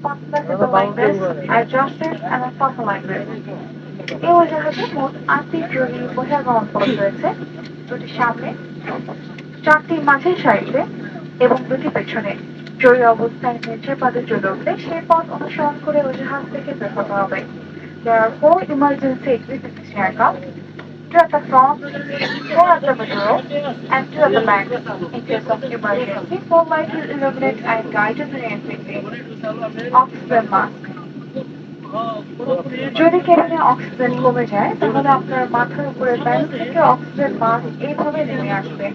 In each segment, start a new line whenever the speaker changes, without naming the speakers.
Possible like this are justice and something like this. এই অজুহাতে মোট ৮টি জরুরি বহিরাগমন পথ রয়েছে, দুটি সামনে, চারটি মাঝের সারিতে এবং দুটি পেছনে। জরুরি অবস্থায় নিচের পথে চলে উঠলে সেই পথ অনুসরণ করে অজুহাত থেকে বের হতে হবে। There are four emergency exits in this aircraft, two at the front, four at the middle, and two at the back. In case of emergency, four lights will illuminate and guide you to the exit. Oxygen mask. যদি কেবিনে oxygen কমে যায় তাহলে আপনার মাথার উপরে panel থেকে oxygen mask এইভাবে নেমে আসবে।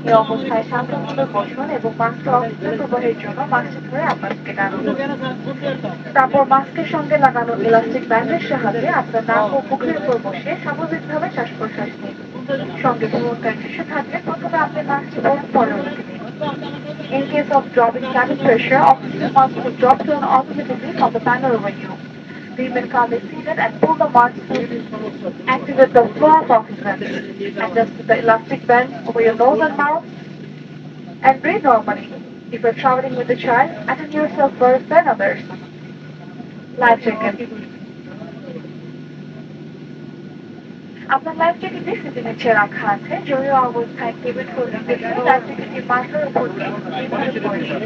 এই অবস্থায় শান্তভাবে বসুন এবং মাস্কে অক্সিজেন প্রবাহের জন্য মাস্কটি ধরে আপনার দিকে টানুন। তারপর মাস্কের সঙ্গে লাগানো ইলাস্টিক ব্যান্ডের সাহায্যে আপনার নাক ও মুখের উপর বসে স্বাভাবিকভাবে শ্বাস প্রশ্বাস নিন। সঙ্গে ঘুমোতে টিস্যু থাকলে প্রথমে আপনি মাস্কটি পরুন, পরে ওনাকে দিন। In case of dropping cabin pressure, oxygen mask will drop down automatically from the panel over you. Remain calmly seated and pull the mask to activate the flow of oxygen. Adjust the elastic band over your nose and mouth and breathe normally. If you're traveling with a child, attend yourself first then others. Life jacket. আপনার life জ্যাকেটটি সিটের নিচে রাখা আছে। জরুরি অবস্থায় cabin holder থেকে life জ্যাকেটটি মাথার উপর দিয়ে এইভাবে পরে নিন।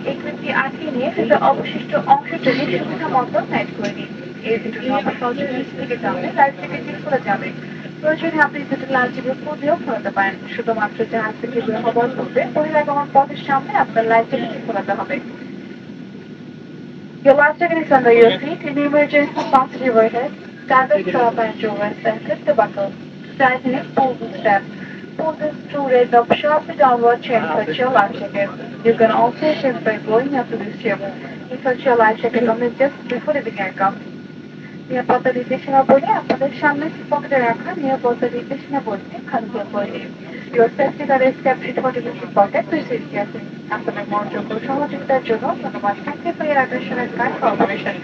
এই ক্লিপটি আটকে নিয়ে সেটার অবশিষ্ট অংশ টেনে সুবিধা মতো টাইট করে নিন। এই দুটো নিয়ে সহজে নিচ থেকে টানলে লাইফ জ্যাকেটটি খুলে যাবে। প্রয়োজনে আপনি দুটো লাইফ জ্যাকেট ফুল দিয়েও খোলাতে পারেন। শুধুমাত্র জাহাজ থেকে বের হবার পূর্বে বহিরাগমন পথের সামনে আপনার লাইফ জ্যাকেটটি খোলাতে হবে। Your life jacket is under your seat. In emergency, fasten your overhead. Stand the strap and your waist and clip the buckle. To tighten it, pull the strap. Pull the screw raise up sharply downward to insert your life jacket. You can also shift by going up to this tube. Insert your life jacket only just before leaving aircraft. নিরাপত্তা নির্দেশনা বইয়ে আপনাদের সামনে পকেটে রাখা নিরাপত্তা নির্দেশনা বইটি খালি করে দিন। Your safety card is kept in 40 pocket. Please read carefully. আপনাদের মনোযোগ ও সহযোগিতার জন্য ধন্যবাদ। Thank you for your attention and kind cooperation.